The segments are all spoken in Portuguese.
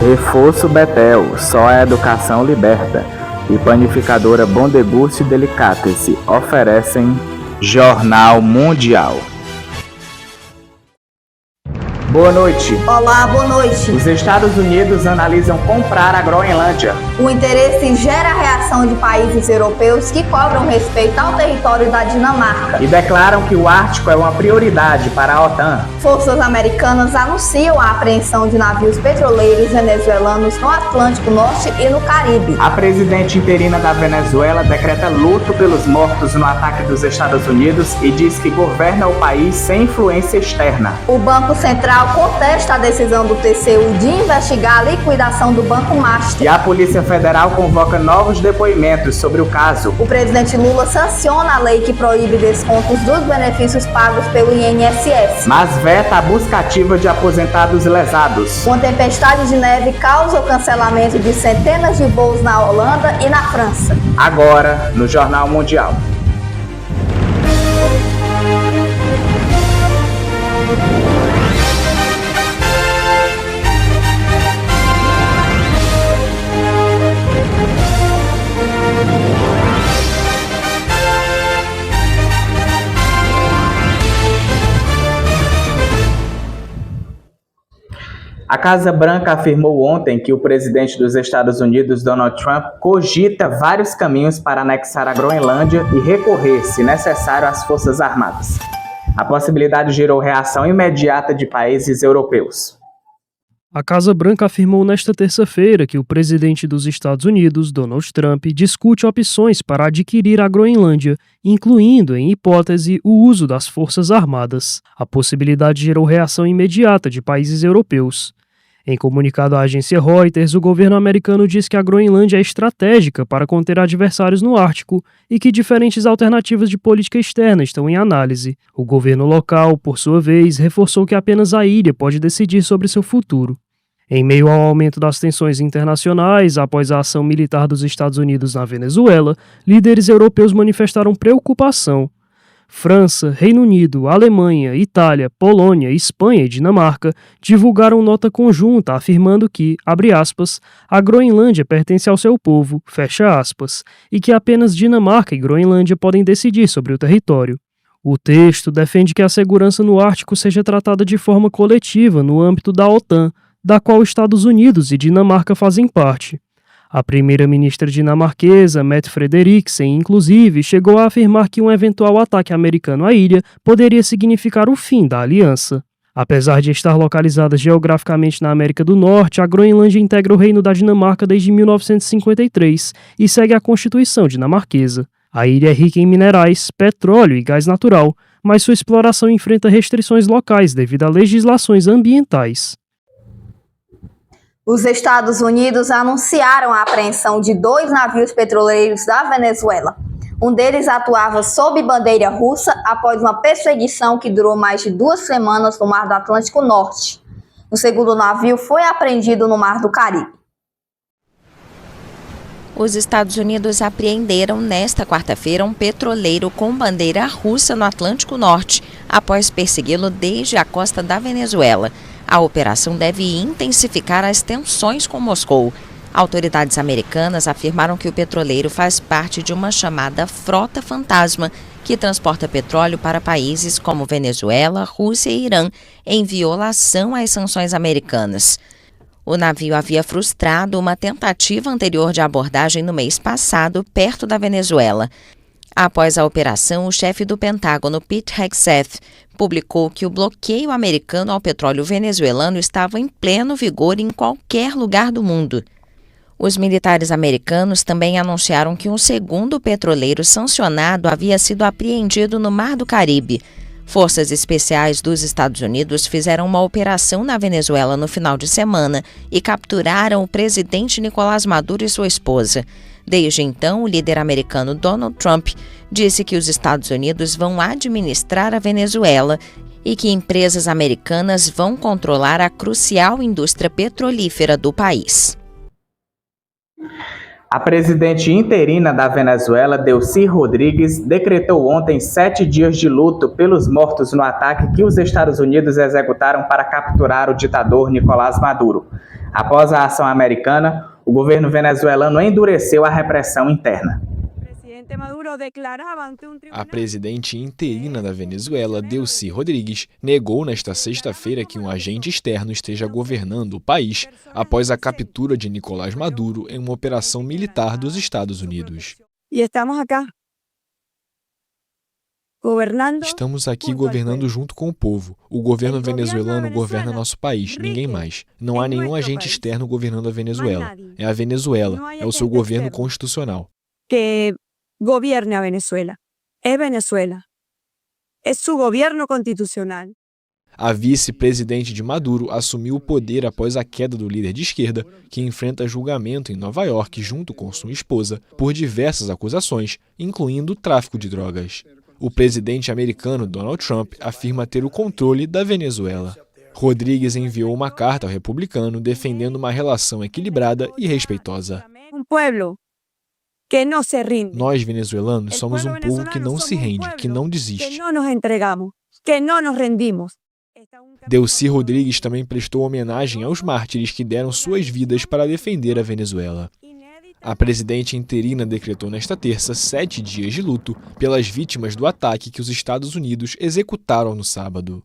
Reforço Betel, só a educação liberta. E panificadora Bom Deguste e Delicatessen oferecem Jornal Mundial. Boa noite. Olá, boa noite. Os Estados Unidos analisam comprar a Groenlândia. O interesse gera a reação de países europeus que cobram respeito ao território da Dinamarca. E declaram que o Ártico é uma prioridade para a OTAN. Forças americanas anunciam a apreensão de navios petroleiros venezuelanos no Atlântico Norte e no Caribe. A presidente interina da Venezuela decreta luto pelos mortos no ataque dos Estados Unidos e diz que governa o país sem influência externa. O Banco Central contesta a decisão do TCU de investigar a liquidação do Banco Master. E a Polícia Federal convoca novos depoimentos sobre o caso. O presidente Lula sanciona a lei que proíbe descontos dos benefícios pagos pelo INSS. Mas veta a busca ativa de aposentados lesados. Uma tempestade de neve causa o cancelamento de centenas de voos na Holanda e na França. Agora, no Jornal Mundial. A Casa Branca afirmou ontem que o presidente dos Estados Unidos, Donald Trump, cogita vários caminhos para anexar a Groenlândia e recorrer, se necessário, às Forças Armadas. A possibilidade gerou reação imediata de países europeus. A Casa Branca afirmou nesta terça-feira que o presidente dos Estados Unidos, Donald Trump, discute opções para adquirir a Groenlândia, incluindo, em hipótese, o uso das Forças Armadas. A possibilidade gerou reação imediata de países europeus. Em comunicado à agência Reuters, o governo americano diz que a Groenlândia é estratégica para conter adversários no Ártico e que diferentes alternativas de política externa estão em análise. O governo local, por sua vez, reforçou que apenas a ilha pode decidir sobre seu futuro. Em meio ao aumento das tensões internacionais após a ação militar dos Estados Unidos na Venezuela, líderes europeus manifestaram preocupação. França, Reino Unido, Alemanha, Itália, Polônia, Espanha e Dinamarca divulgaram nota conjunta afirmando que, abre aspas, a Groenlândia pertence ao seu povo, fecha aspas, e que apenas Dinamarca e Groenlândia podem decidir sobre o território. O texto defende que a segurança no Ártico seja tratada de forma coletiva no âmbito da OTAN, da qual Estados Unidos e Dinamarca fazem parte. A primeira-ministra dinamarquesa, Mette Frederiksen, inclusive, chegou a afirmar que um eventual ataque americano à ilha poderia significar o fim da aliança. Apesar de estar localizada geograficamente na América do Norte, a Groenlândia integra o Reino da Dinamarca desde 1953 e segue a Constituição dinamarquesa. A ilha é rica em minerais, petróleo e gás natural, mas sua exploração enfrenta restrições locais devido a legislações ambientais. Os Estados Unidos anunciaram a apreensão de 2 navios petroleiros da Venezuela. Um deles atuava sob bandeira russa após uma perseguição que durou mais de 2 semanas no Mar do Atlântico Norte. O segundo navio foi apreendido no Mar do Caribe. Os Estados Unidos apreenderam nesta quarta-feira um petroleiro com bandeira russa no Atlântico Norte, após persegui-lo desde a costa da Venezuela. A operação deve intensificar as tensões com Moscou. Autoridades americanas afirmaram que o petroleiro faz parte de uma chamada Frota Fantasma, que transporta petróleo para países como Venezuela, Rússia e Irã, em violação às sanções americanas. O navio havia frustrado uma tentativa anterior de abordagem no mês passado, perto da Venezuela. Após a operação, o chefe do Pentágono, Pete Hegseth, publicou que o bloqueio americano ao petróleo venezuelano estava em pleno vigor em qualquer lugar do mundo. Os militares americanos também anunciaram que um segundo petroleiro sancionado havia sido apreendido no Mar do Caribe. Forças especiais dos Estados Unidos fizeram uma operação na Venezuela no final de semana e capturaram o presidente Nicolás Maduro e sua esposa. Desde então, o líder americano Donald Trump disse que os Estados Unidos vão administrar a Venezuela e que empresas americanas vão controlar a crucial indústria petrolífera do país. A presidente interina da Venezuela, Delcy Rodrigues, decretou ontem 7 dias de luto pelos mortos no ataque que os Estados Unidos executaram para capturar o ditador Nicolás Maduro. Após a ação americana, o governo venezuelano endureceu a repressão interna. A presidente interina da Venezuela, Delcy Rodrigues, negou nesta sexta-feira que um agente externo esteja governando o país após a captura de Nicolás Maduro em uma operação militar dos Estados Unidos. Estamos aqui governando junto com o povo. O governo venezuelano governa nosso país, ninguém mais. Não há nenhum agente externo governando a Venezuela. É a Venezuela, é o seu governo constitucional. Gobierne a Venezuela. Venezuela. Su governo constitucional. A vice-presidente de Maduro assumiu o poder após a queda do líder de esquerda, que enfrenta julgamento em Nova York junto com sua esposa por diversas acusações, incluindo o tráfico de drogas. O presidente americano Donald Trump afirma ter o controle da Venezuela. Rodrigues enviou uma carta ao republicano defendendo uma relação equilibrada e respeitosa. Nós, venezuelanos, somos um povo que não se rende, que não desiste. Delcy Rodrigues também prestou homenagem aos mártires que deram suas vidas para defender a Venezuela. A presidente interina decretou nesta terça 7 dias de luto pelas vítimas do ataque que os Estados Unidos executaram no sábado.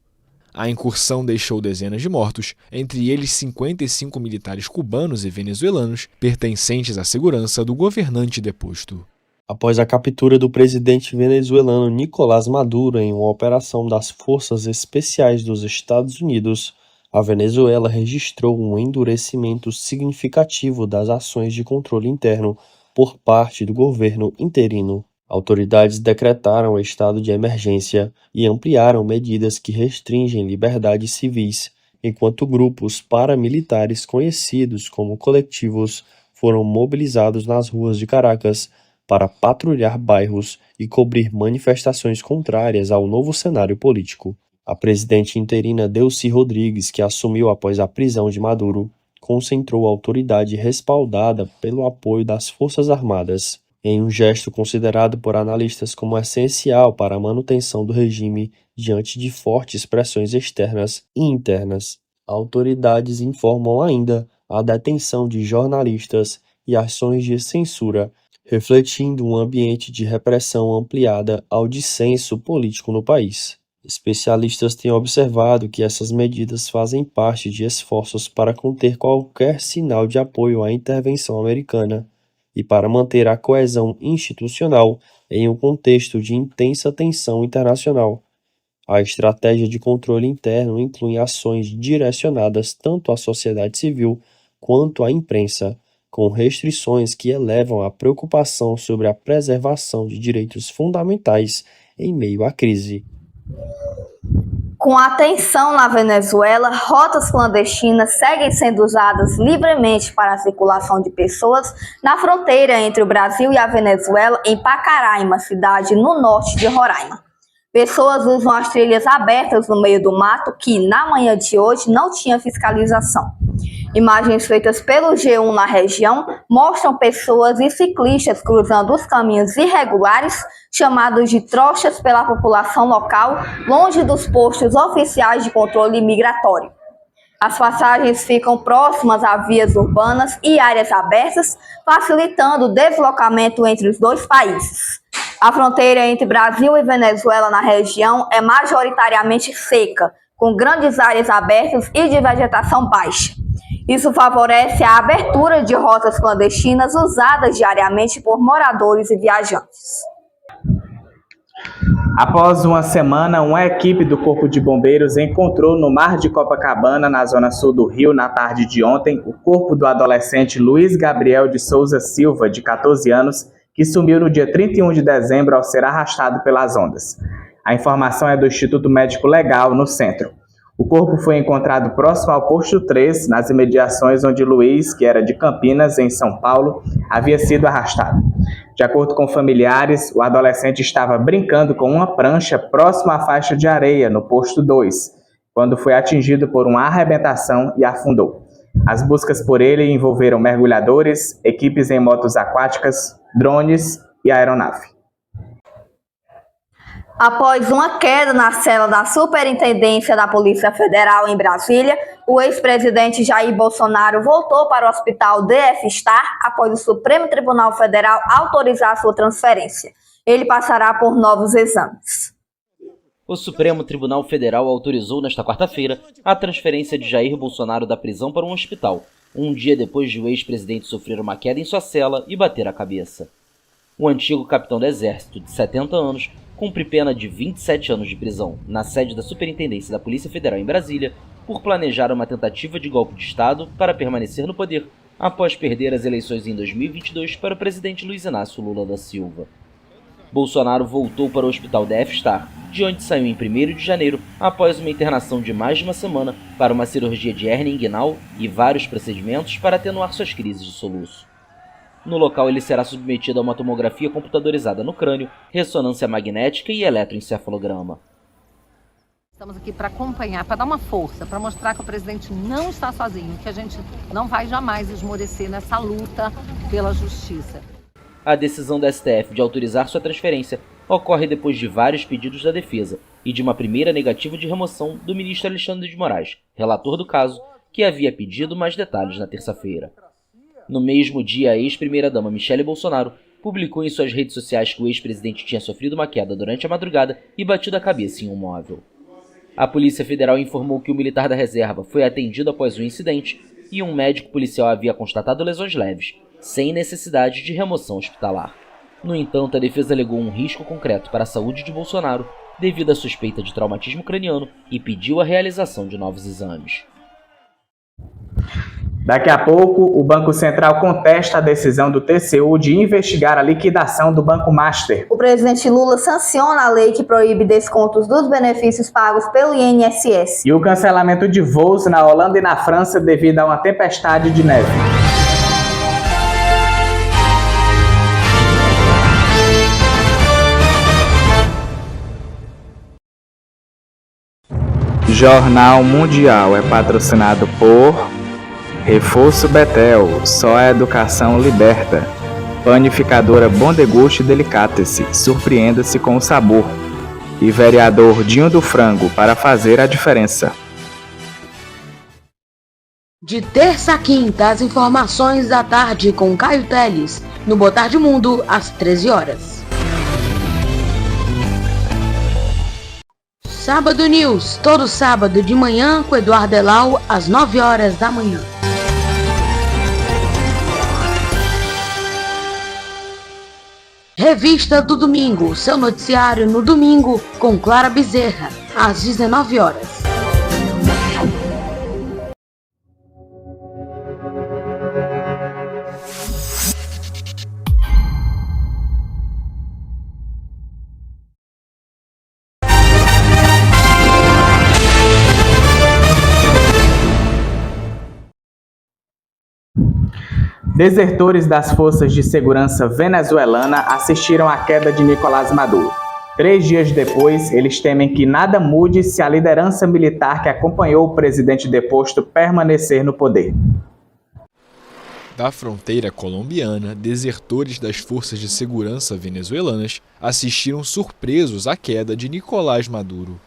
A incursão deixou dezenas de mortos, entre eles 55 militares cubanos e venezuelanos pertencentes à segurança do governante deposto. Após a captura do presidente venezuelano Nicolás Maduro em uma operação das Forças Especiais dos Estados Unidos, a Venezuela registrou um endurecimento significativo das ações de controle interno por parte do governo interino. Autoridades decretaram estado de emergência e ampliaram medidas que restringem liberdades civis, enquanto grupos paramilitares conhecidos como coletivos foram mobilizados nas ruas de Caracas para patrulhar bairros e cobrir manifestações contrárias ao novo cenário político. A presidente interina Delcy Rodrigues, que assumiu após a prisão de Maduro, concentrou a autoridade respaldada pelo apoio das Forças Armadas, em um gesto considerado por analistas como essencial para a manutenção do regime diante de fortes pressões externas e internas. Autoridades informam ainda a detenção de jornalistas e ações de censura, refletindo um ambiente de repressão ampliada ao dissenso político no país. Especialistas têm observado que essas medidas fazem parte de esforços para conter qualquer sinal de apoio à intervenção americana e para manter a coesão institucional em um contexto de intensa tensão internacional. A estratégia de controle interno inclui ações direcionadas tanto à sociedade civil quanto à imprensa, com restrições que elevam a preocupação sobre a preservação de direitos fundamentais em meio à crise. Com a tensão na Venezuela, rotas clandestinas seguem sendo usadas livremente para a circulação de pessoas na fronteira entre o Brasil e a Venezuela, em Pacaraima, cidade no norte de Roraima. Pessoas usam as trilhas abertas no meio do mato que, na manhã de hoje, não tinha fiscalização. Imagens feitas pelo G1 na região mostram pessoas e ciclistas cruzando os caminhos irregulares, chamados de trochas pela população local, longe dos postos oficiais de controle migratório. As passagens ficam próximas a vias urbanas e áreas abertas, facilitando o deslocamento entre os dois países. A fronteira entre Brasil e Venezuela na região é majoritariamente seca, com grandes áreas abertas e de vegetação baixa. Isso favorece a abertura de rotas clandestinas usadas diariamente por moradores e viajantes. Após uma semana, uma equipe do Corpo de Bombeiros encontrou no Mar de Copacabana, na zona sul do Rio, na tarde de ontem, o corpo do adolescente Luiz Gabriel de Souza Silva, de 14 anos, que sumiu no dia 31 de dezembro ao ser arrastado pelas ondas. A informação é do Instituto Médico Legal, no centro. O corpo foi encontrado próximo ao posto 3, nas imediações onde Luiz, que era de Campinas, em São Paulo, havia sido arrastado. De acordo com familiares, o adolescente estava brincando com uma prancha próximo à faixa de areia, no posto 2, quando foi atingido por uma arrebentação e afundou. As buscas por ele envolveram mergulhadores, equipes em motos aquáticas, drones e aeronave. Após uma queda na cela da Superintendência da Polícia Federal em Brasília, o ex-presidente Jair Bolsonaro voltou para o hospital DF Star após o Supremo Tribunal Federal autorizar sua transferência. Ele passará por novos exames. O Supremo Tribunal Federal autorizou nesta quarta-feira a transferência de Jair Bolsonaro da prisão para um hospital, um dia depois de o ex-presidente sofrer uma queda em sua cela e bater a cabeça. O antigo capitão do Exército, de 70 anos, cumpre pena de 27 anos de prisão na sede da Superintendência da Polícia Federal em Brasília por planejar uma tentativa de golpe de Estado para permanecer no poder após perder as eleições em 2022 para o presidente Luiz Inácio Lula da Silva. Bolsonaro voltou para o hospital DF Star, de onde saiu em 1º de janeiro após uma internação de mais de uma semana para uma cirurgia de hérnia inguinal e vários procedimentos para atenuar suas crises de soluço. No local, ele será submetido a uma tomografia computadorizada no crânio, ressonância magnética e eletroencefalograma. Estamos aqui para acompanhar, para dar uma força, para mostrar que o presidente não está sozinho, que a gente não vai jamais esmorecer nessa luta pela justiça. A decisão da STF de autorizar sua transferência ocorre depois de vários pedidos da defesa e de uma primeira negativa de remoção do ministro Alexandre de Moraes, relator do caso, que havia pedido mais detalhes na terça-feira. No mesmo dia, a ex-primeira-dama Michele Bolsonaro publicou em suas redes sociais que o ex-presidente tinha sofrido uma queda durante a madrugada e batido a cabeça em um móvel. A Polícia Federal informou que o militar da reserva foi atendido após o incidente e um médico policial havia constatado lesões leves, sem necessidade de remoção hospitalar. No entanto, a defesa alegou um risco concreto para a saúde de Bolsonaro devido à suspeita de traumatismo craniano e pediu a realização de novos exames. Daqui a pouco, o Banco Central contesta a decisão do TCU de investigar a liquidação do Banco Master. O presidente Lula sanciona a lei que proíbe descontos dos benefícios pagos pelo INSS. E o cancelamento de voos na Holanda e na França devido a uma tempestade de neve. Jornal Mundial é patrocinado por Reforço Betel, só a educação liberta. Panificadora Bom Deguste Delicatessen, surpreenda-se com o sabor. E vereador Dinho do Frango, para fazer a diferença. De terça a quinta, as informações da tarde com Caio Teles, no Boa Tarde Mundo, às 13 horas. Sábado News, todo sábado de manhã com Eduardo Elau, às 9 horas da manhã. Revista do Domingo, seu noticiário no domingo com Clara Bezerra, às 19 horas. Desertores das forças de segurança venezuelana assistiram à queda de Nicolás Maduro. 3 dias depois, eles temem que nada mude se a liderança militar que acompanhou o presidente deposto permanecer no poder. Da fronteira colombiana, desertores das forças de segurança venezuelanas assistiram surpresos à queda de Nicolás Maduro.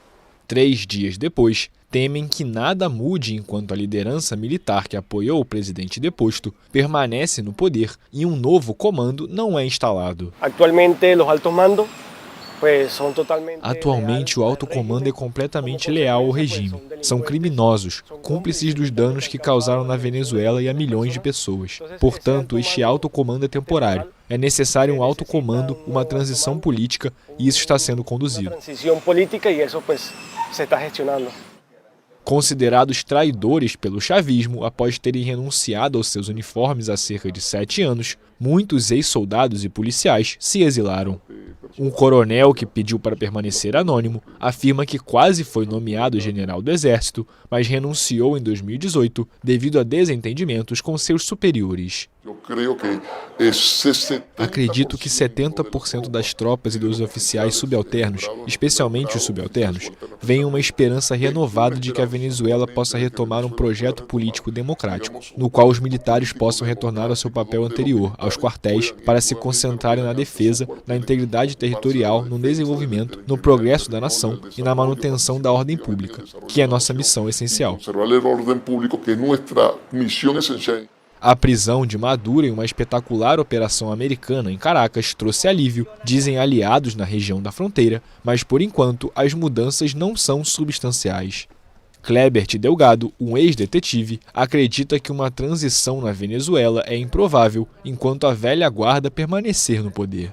3 dias depois, temem que nada mude enquanto a liderança militar que apoiou o presidente deposto permanece no poder e um novo comando não é instalado. Atualmente, o alto comando é completamente leal ao regime. São criminosos, cúmplices dos danos que causaram na Venezuela e a milhões de pessoas. Portanto, este alto comando é temporário. É necessário um alto comando, uma transição política, e isso está sendo conduzido. Considerados traidores pelo chavismo após terem renunciado aos seus uniformes há cerca de 7 anos, muitos ex-soldados e policiais se exilaram. Um coronel que pediu para permanecer anônimo afirma que quase foi nomeado general do Exército, mas renunciou em 2018 devido a desentendimentos com seus superiores. Acredito que 70% das tropas e dos oficiais subalternos, especialmente os subalternos, veem uma esperança renovada de que a Venezuela possa retomar um projeto político democrático, no qual os militares possam retornar ao seu papel anterior, aos quartéis, para se concentrarem na defesa, na integridade territorial, no desenvolvimento, no progresso da nação e na manutenção da ordem pública, que é nossa missão essencial. A prisão de Maduro em uma espetacular operação americana em Caracas trouxe alívio, dizem aliados na região da fronteira, mas por enquanto as mudanças não são substanciais. Klebert Delgado, um ex-detetive, acredita que uma transição na Venezuela é improvável enquanto a velha guarda permanecer no poder.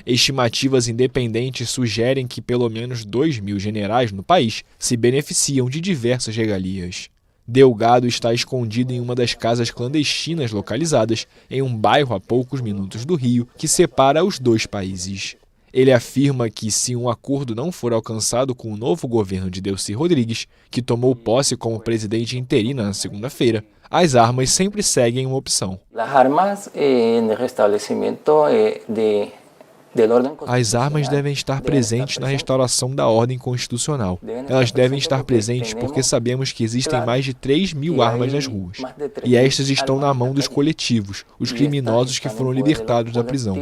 Estimativas independentes sugerem que pelo menos 2.000 generais no país se beneficiam de diversas regalias. Delgado está escondido em uma das casas clandestinas localizadas em um bairro a poucos minutos do Rio que separa os dois países. Ele afirma que, se um acordo não for alcançado com o novo governo de Delcy Rodrigues, que tomou posse como presidente interino na segunda-feira, as armas sempre seguem uma opção. As armas devem estar presentes na restauração da ordem constitucional. Elas devem estar presentes porque sabemos que existem mais de 3.000 armas nas ruas. E estas estão na mão dos coletivos, os criminosos que foram libertados da prisão.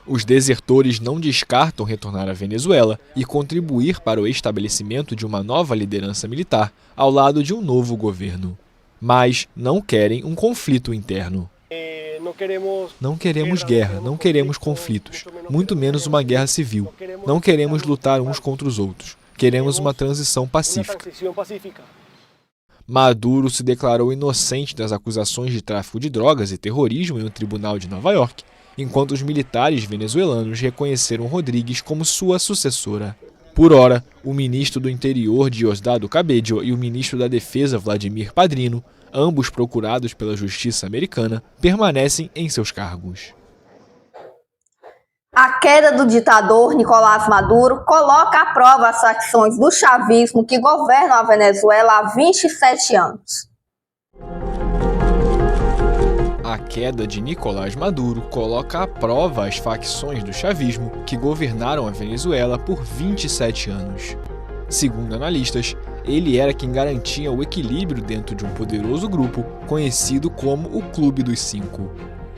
Os desertores não descartam retornar à Venezuela e contribuir para o estabelecimento de uma nova liderança militar ao lado de um novo governo. Mas não querem um conflito interno. Não queremos guerra, não queremos conflitos, muito menos uma guerra civil. Não queremos lutar uns contra os outros. Queremos uma transição pacífica. Maduro se declarou inocente das acusações de tráfico de drogas e terrorismo em um tribunal de Nova York, enquanto os militares venezuelanos reconheceram Rodrigues como sua sucessora. Por ora, o ministro do Interior, Diosdado Cabello, e o ministro da Defesa, Vladimir Padrino, ambos procurados pela justiça americana, permanecem em seus cargos. A queda do ditador Nicolás Maduro coloca à prova as facções do chavismo que governam a Venezuela há 27 anos. A queda de Nicolás Maduro coloca à prova as facções do chavismo que governaram a Venezuela por 27 anos. Segundo analistas, ele era quem garantia o equilíbrio dentro de um poderoso grupo conhecido como o Clube dos Cinco.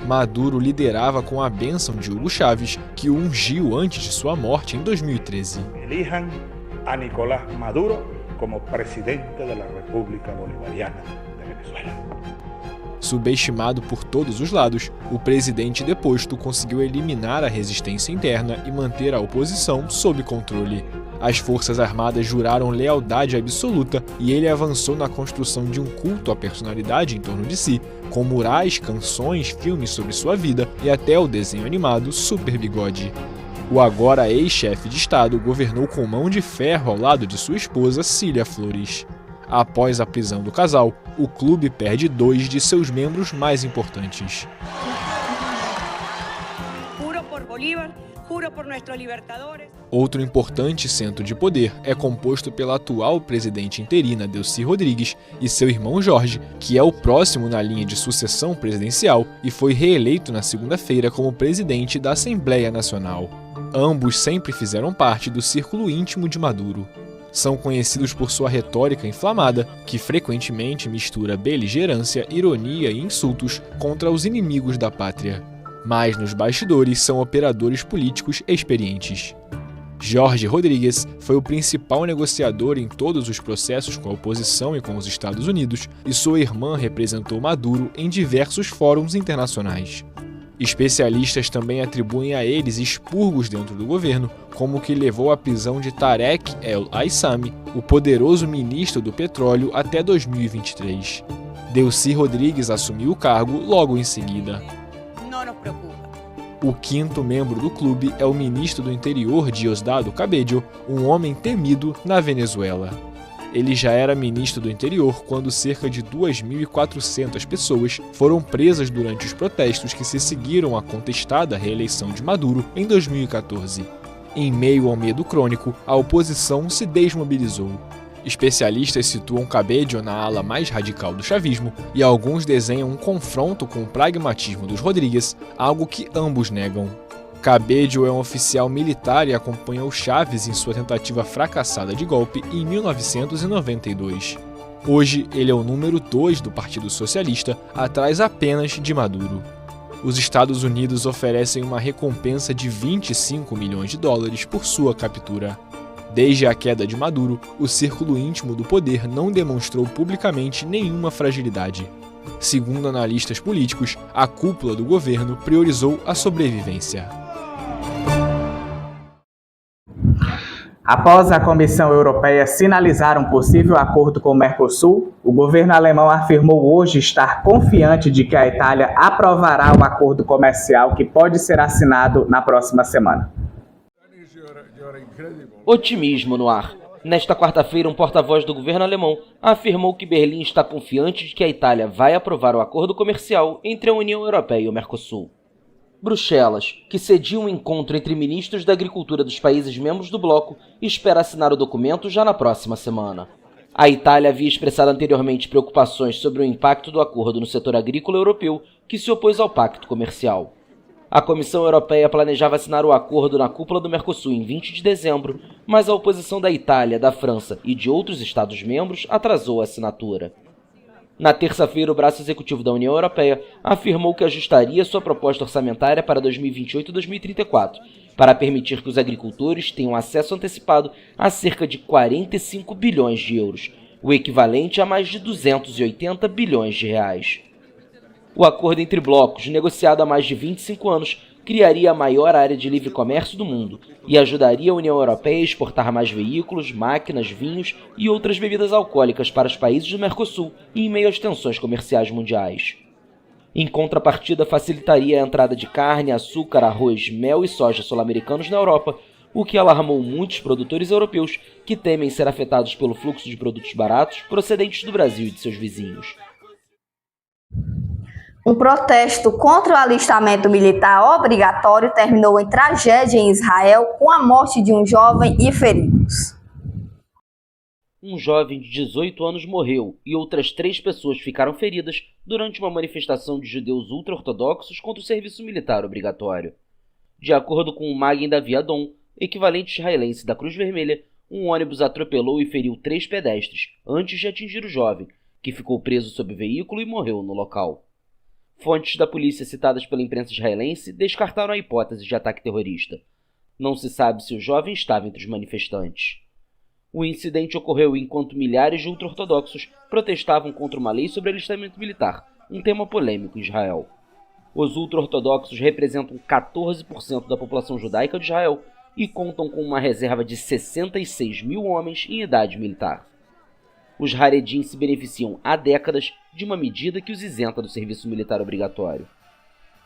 Maduro liderava com a bênção de Hugo Chávez, que o ungiu antes de sua morte em 2013. Elijan a Nicolás Maduro como presidente da República Bolivariana de Venezuela. Subestimado por todos os lados, o presidente deposto conseguiu eliminar a resistência interna e manter a oposição sob controle. As Forças Armadas juraram lealdade absoluta e ele avançou na construção de um culto à personalidade em torno de si, com murais, canções, filmes sobre sua vida e até o desenho animado Super Bigode. O agora ex-chefe de Estado governou com mão de ferro ao lado de sua esposa Cília Flores. Após a prisão do casal, o clube perde 2 de seus membros mais importantes. Outro importante centro de poder é composto pela atual presidente interina Delcy Rodrigues e seu irmão Jorge, que é o próximo na linha de sucessão presidencial e foi reeleito na segunda-feira como presidente da Assembleia Nacional. Ambos sempre fizeram parte do círculo íntimo de Maduro. São conhecidos por sua retórica inflamada, que frequentemente mistura beligerância, ironia e insultos contra os inimigos da pátria. Mas nos bastidores são operadores políticos experientes. Jorge Rodrigues foi o principal negociador em todos os processos com a oposição e com os Estados Unidos, e sua irmã representou Maduro em diversos fóruns internacionais. Especialistas também atribuem a eles expurgos dentro do governo, como o que levou à prisão de Tarek El Aissami, o poderoso ministro do petróleo, até 2023. Delcy Rodrigues assumiu o cargo logo em seguida. O quinto membro do clube é o ministro do Interior Diosdado Cabello, um homem temido na Venezuela. Ele já era ministro do Interior quando cerca de 2.400 pessoas foram presas durante os protestos que se seguiram à contestada reeleição de Maduro em 2014. Em meio ao medo crônico, a oposição se desmobilizou. Especialistas situam Cabello na ala mais radical do chavismo e alguns desenham um confronto com o pragmatismo dos Rodrigues, algo que ambos negam. Cabello é um oficial militar e acompanhou Chávez em sua tentativa fracassada de golpe em 1992. Hoje, ele é o número 2 do Partido Socialista, atrás apenas de Maduro. Os Estados Unidos oferecem uma recompensa de 25 milhões de dólares por sua captura. Desde a queda de Maduro, o círculo íntimo do poder não demonstrou publicamente nenhuma fragilidade. Segundo analistas políticos, a cúpula do governo priorizou a sobrevivência. Após a Comissão Europeia sinalizar um possível acordo com o Mercosul, o governo alemão afirmou hoje estar confiante de que a Itália aprovará o acordo comercial que pode ser assinado na próxima semana. Otimismo no ar. Nesta quarta-feira, um porta-voz do governo alemão afirmou que Berlim está confiante de que a Itália vai aprovar o acordo comercial entre a União Europeia e o Mercosul. Bruxelas, que cedia um encontro entre ministros da agricultura dos países membros do bloco, espera assinar o documento já na próxima semana. A Itália havia expressado anteriormente preocupações sobre o impacto do acordo no setor agrícola europeu, que se opôs ao pacto comercial. A Comissão Europeia planejava assinar o acordo na cúpula do Mercosul em 20 de dezembro, mas a oposição da Itália, da França e de outros Estados-membros atrasou a assinatura. Na terça-feira, o braço executivo da União Europeia afirmou que ajustaria sua proposta orçamentária para 2028 e 2034, para permitir que os agricultores tenham acesso antecipado a cerca de 45 bilhões de euros, o equivalente a mais de 280 bilhões de reais. O acordo entre blocos, negociado há mais de 25 anos, criaria a maior área de livre comércio do mundo e ajudaria a União Europeia a exportar mais veículos, máquinas, vinhos e outras bebidas alcoólicas para os países do Mercosul e em meio às tensões comerciais mundiais. Em contrapartida, facilitaria a entrada de carne, açúcar, arroz, mel e soja sul-americanos na Europa, o que alarmou muitos produtores europeus que temem ser afetados pelo fluxo de produtos baratos procedentes do Brasil e de seus vizinhos. Um protesto contra o alistamento militar obrigatório terminou em tragédia em Israel, com a morte de um jovem e feridos. Um jovem de 18 anos morreu e outras 3 pessoas ficaram feridas durante uma manifestação de judeus ultra-ortodoxos contra o serviço militar obrigatório. De acordo com o Magen David Adom, equivalente israelense da Cruz Vermelha, um ônibus atropelou e feriu 3 pedestres antes de atingir o jovem, que ficou preso sob o veículo e morreu no local. Fontes da polícia citadas pela imprensa israelense descartaram a hipótese de ataque terrorista. Não se sabe se o jovem estava entre os manifestantes. O incidente ocorreu enquanto milhares de ultra-ortodoxos protestavam contra uma lei sobre alistamento militar, um tema polêmico em Israel. Os ultra-ortodoxos representam 14% da população judaica de Israel e contam com uma reserva de 66 mil homens em idade militar. Os Haredim se beneficiam há décadas de uma medida que os isenta do serviço militar obrigatório.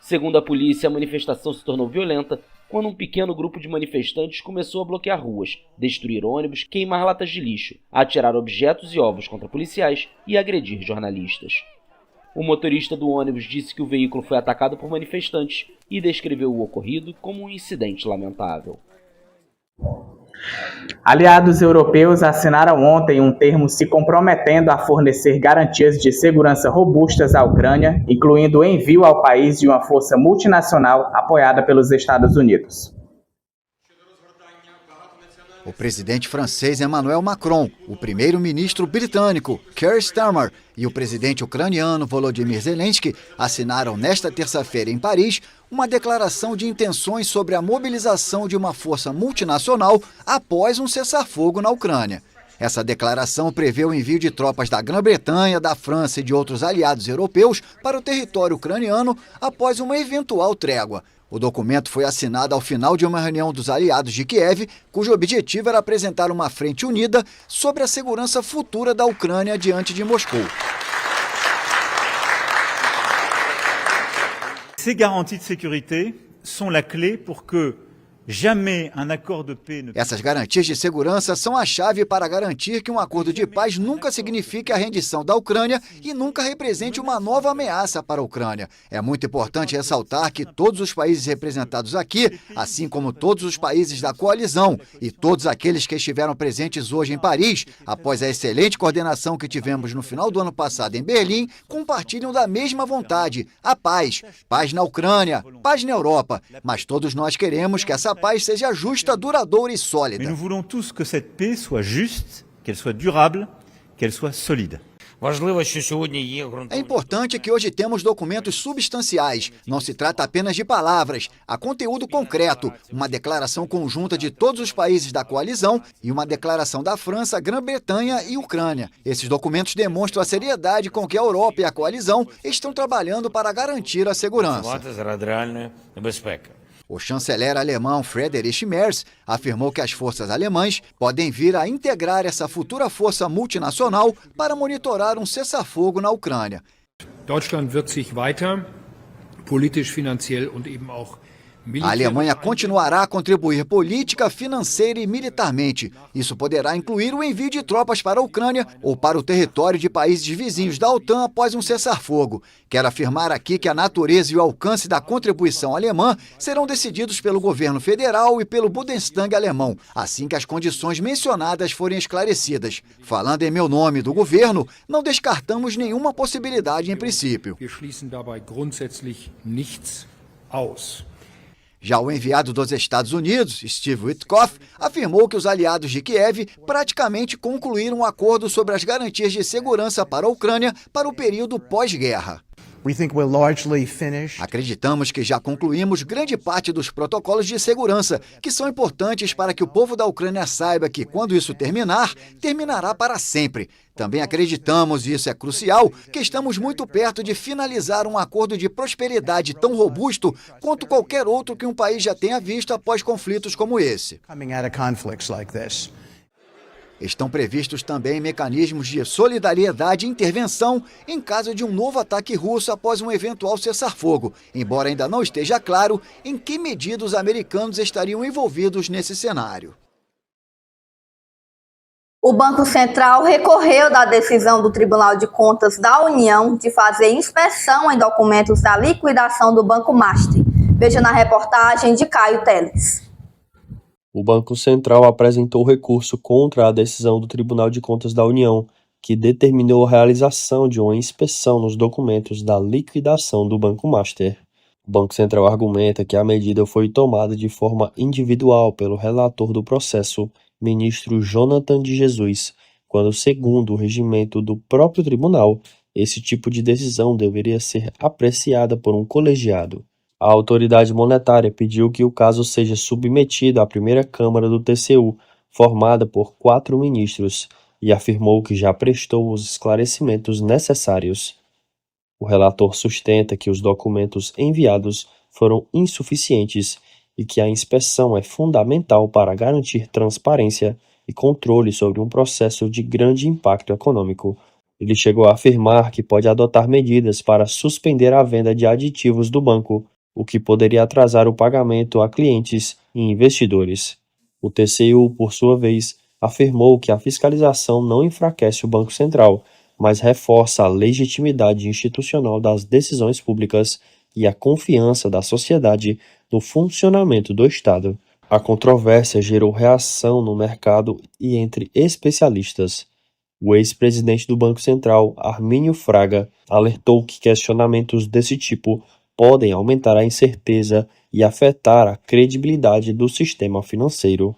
Segundo a polícia, a manifestação se tornou violenta quando um pequeno grupo de manifestantes começou a bloquear ruas, destruir ônibus, queimar latas de lixo, atirar objetos e ovos contra policiais e agredir jornalistas. O motorista do ônibus disse que o veículo foi atacado por manifestantes e descreveu o ocorrido como um incidente lamentável. Aliados europeus assinaram ontem um termo se comprometendo a fornecer garantias de segurança robustas à Ucrânia, incluindo o envio ao país de uma força multinacional apoiada pelos Estados Unidos. O presidente francês Emmanuel Macron, o primeiro-ministro britânico Keir Starmer e o presidente ucraniano Volodymyr Zelensky assinaram nesta terça-feira em Paris uma declaração de intenções sobre a mobilização de uma força multinacional após um cessar-fogo na Ucrânia. Essa declaração prevê o envio de tropas da Grã-Bretanha, da França e de outros aliados europeus para o território ucraniano após uma eventual trégua. O documento foi assinado ao final de uma reunião dos aliados de Kiev, cujo objetivo era apresentar uma frente unida sobre a segurança futura da Ucrânia diante de Moscou. Ces garanties de sécurité sont la clé pour que jamais un accord de paix ne... Essas garantias de segurança são a chave para garantir que um acordo de paz nunca signifique a rendição da Ucrânia e nunca represente uma nova ameaça para a Ucrânia. É muito importante ressaltar que todos os países representados aqui, assim como todos os países da coalizão e todos aqueles que estiveram presentes hoje em Paris, após a excelente coordenação que tivemos no final do ano passado em Berlim, compartilham da mesma vontade, a paz. Paz na Ucrânia, paz na Europa, mas todos nós queremos que essa paz seja justa, duradoura e sólida. Mais nous voulons tous que cette paix soit juste, qu'elle soit durable, qu'elle soit solide. É importante que hoje temos documentos substanciais. Não se trata apenas de palavras. Há conteúdo concreto, uma declaração conjunta de todos os países da coalizão e uma declaração da França, Grã-Bretanha e Ucrânia. Esses documentos demonstram a seriedade com que a Europa e a coalizão estão trabalhando para garantir a segurança. O chanceler alemão Friedrich Merz afirmou que as forças alemãs podem vir a integrar essa futura força multinacional para monitorar um cessar-fogo na Ucrânia. Deutschland wird sich weiter politisch, finanziell und eben auch A Alemanha continuará a contribuir política, financeira e militarmente. Isso poderá incluir o envio de tropas para a Ucrânia ou para o território de países vizinhos da OTAN após um cessar-fogo. Quero afirmar aqui que a natureza e o alcance da contribuição alemã serão decididos pelo governo federal e pelo Bundestag alemão, assim que as condições mencionadas forem esclarecidas. Falando em meu nome do governo, não descartamos nenhuma possibilidade em princípio. Wir schließen dabei grundsätzlich nichts aus. Já o enviado dos Estados Unidos, Steve Witkoff, afirmou que os aliados de Kiev praticamente concluíram um acordo sobre as garantias de segurança para a Ucrânia para o período pós-guerra. Acreditamos que já concluímos grande parte dos protocolos de segurança, que são importantes para que o povo da Ucrânia saiba que, quando isso terminar, terminará para sempre. Também acreditamos, e isso é crucial, que estamos muito perto de finalizar um acordo de prosperidade tão robusto quanto qualquer outro que um país já tenha visto após conflitos como esse. Estão previstos também mecanismos de solidariedade e intervenção em caso de um novo ataque russo após um eventual cessar-fogo, embora ainda não esteja claro em que medida os americanos estariam envolvidos nesse cenário. O Banco Central recorreu da decisão do Tribunal de Contas da União de fazer inspeção em documentos da liquidação do Banco Master. Veja na reportagem de Caio Teles. O Banco Central apresentou recurso contra a decisão do Tribunal de Contas da União, que determinou a realização de uma inspeção nos documentos da liquidação do Banco Master. O Banco Central argumenta que a medida foi tomada de forma individual pelo relator do processo, ministro Jonathan de Jesus, quando, segundo o regimento do próprio tribunal, esse tipo de decisão deveria ser apreciada por um colegiado. A autoridade monetária pediu que o caso seja submetido à primeira Câmara do TCU, formada por 4 ministros, e afirmou que já prestou os esclarecimentos necessários. O relator sustenta que os documentos enviados foram insuficientes e que a inspeção é fundamental para garantir transparência e controle sobre um processo de grande impacto econômico. Ele chegou a afirmar que pode adotar medidas para suspender a venda de aditivos do banco, o que poderia atrasar o pagamento a clientes e investidores. O TCU, por sua vez, afirmou que a fiscalização não enfraquece o Banco Central, mas reforça a legitimidade institucional das decisões públicas e a confiança da sociedade no funcionamento do Estado. A controvérsia gerou reação no mercado e entre especialistas. O ex-presidente do Banco Central, Armínio Fraga, alertou que questionamentos desse tipo podem aumentar a incerteza e afetar a credibilidade do sistema financeiro.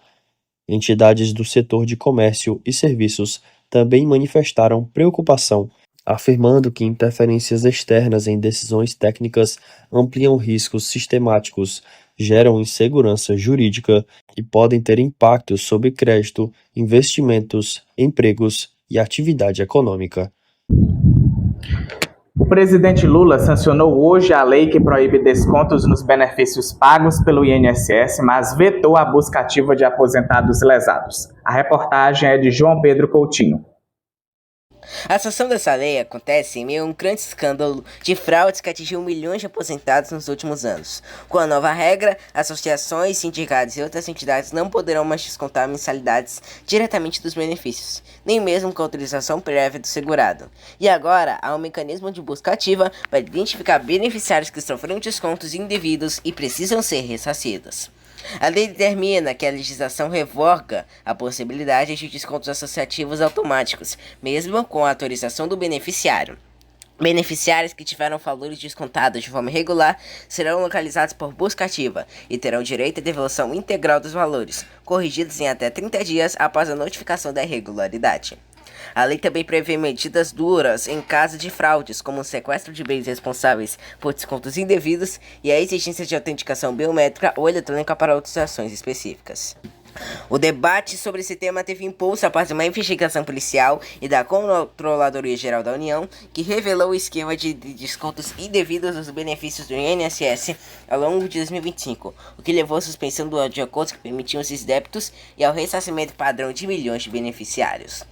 Entidades do setor de comércio e serviços também manifestaram preocupação, afirmando que interferências externas em decisões técnicas ampliam riscos sistemáticos, geram insegurança jurídica e podem ter impactos sobre crédito, investimentos, empregos e atividade econômica. O presidente Lula sancionou hoje a lei que proíbe descontos nos benefícios pagos pelo INSS, mas vetou a busca ativa de aposentados lesados. A reportagem é de João Pedro Coutinho. A sanção dessa lei acontece em meio a um grande escândalo de fraudes que atingiu milhões de aposentados nos últimos anos. Com a nova regra, associações, sindicatos e outras entidades não poderão mais descontar mensalidades diretamente dos benefícios, nem mesmo com autorização prévia do segurado. E agora, há um mecanismo de busca ativa para identificar beneficiários que sofreram descontos indevidos e precisam ser ressarcidos. A lei determina que a legislação revoga a possibilidade de descontos associativos automáticos, mesmo com a autorização do beneficiário. Beneficiários que tiveram valores descontados de forma irregular serão localizados por busca ativa e terão direito à devolução integral dos valores, corrigidos em até 30 dias após a notificação da irregularidade. A lei também prevê medidas duras em caso de fraudes, como o sequestro de bens responsáveis por descontos indevidos e a exigência de autenticação biométrica ou eletrônica para outras ações específicas. O debate sobre esse tema teve impulso após uma investigação policial e da Controladoria Geral da União, que revelou o esquema de descontos indevidos dos benefícios do INSS ao longo de 2025, o que levou à suspensão de acordos que permitiam esses débitos e ao ressarcimento padrão de milhões de beneficiários.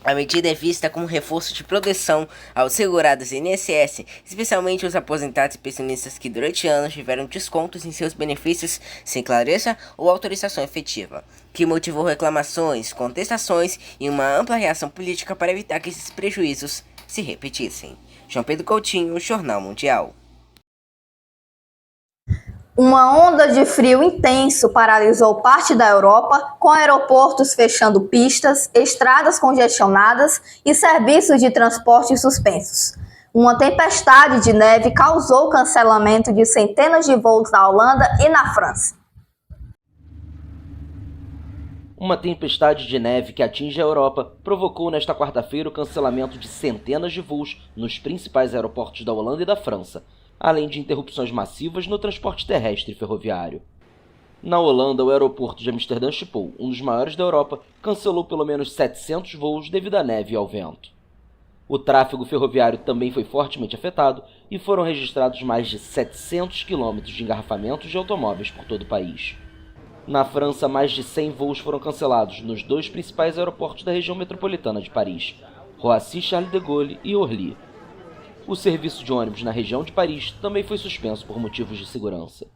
A medida é vista como reforço de proteção aos segurados INSS, especialmente os aposentados e pensionistas que durante anos tiveram descontos em seus benefícios sem clareza ou autorização efetiva, que motivou reclamações, contestações e uma ampla reação política para evitar que esses prejuízos se repetissem. João Pedro Coutinho, Jornal Mundial. Uma onda de frio intenso paralisou parte da Europa, com aeroportos fechando pistas, estradas congestionadas e serviços de transporte suspensos. Uma tempestade de neve causou o cancelamento de centenas de voos na Holanda e na França. Uma tempestade de neve que atinge a Europa provocou nesta quarta-feira o cancelamento de centenas de voos nos principais aeroportos da Holanda e da França, além de interrupções massivas no transporte terrestre e ferroviário. Na Holanda, o aeroporto de Amsterdã Schiphol, um dos maiores da Europa, cancelou pelo menos 700 voos devido à neve e ao vento. O tráfego ferroviário também foi fortemente afetado e foram registrados mais de 700 quilômetros de engarrafamentos de automóveis por todo o país. Na França, mais de 100 voos foram cancelados nos dois principais aeroportos da região metropolitana de Paris, Roissy-Charles de Gaulle e Orly. O serviço de ônibus na região de Paris também foi suspenso por motivos de segurança.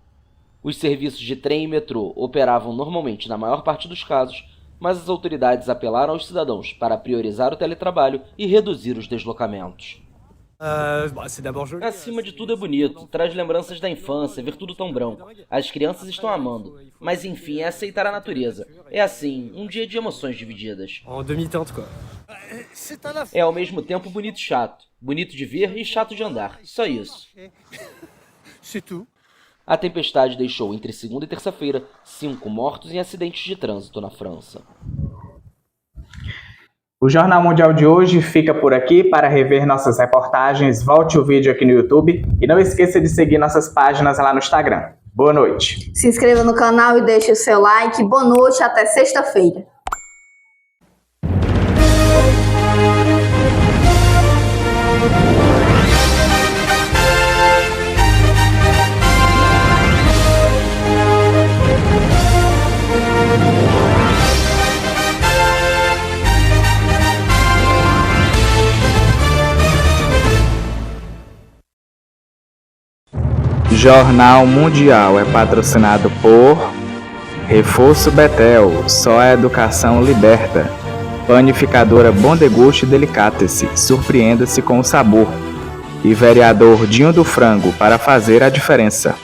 Os serviços de trem e metrô operavam normalmente na maior parte dos casos, mas as autoridades apelaram aos cidadãos para priorizar o teletrabalho e reduzir os deslocamentos. Acima de tudo é bonito, traz lembranças da infância, ver tudo tão branco. As crianças estão amando, mas enfim, é aceitar a natureza. É assim, um dia de emoções divididas. É ao mesmo tempo bonito e chato. Bonito de ver e chato de andar, só isso. A tempestade deixou entre segunda e terça-feira 5 mortos em acidentes de trânsito na França. O Jornal Mundial de hoje fica por aqui. Para rever nossas reportagens, volte o vídeo aqui no YouTube e não esqueça de seguir nossas páginas lá no Instagram. Boa noite. Se inscreva no canal e deixe o seu like. Boa noite, até sexta-feira. Jornal Mundial é patrocinado por Reforço Betel, só a educação liberta. Panificadora Bom Deguste Delicatessen, surpreenda-se com o sabor. E vereador Dinho do Frango, para fazer a diferença.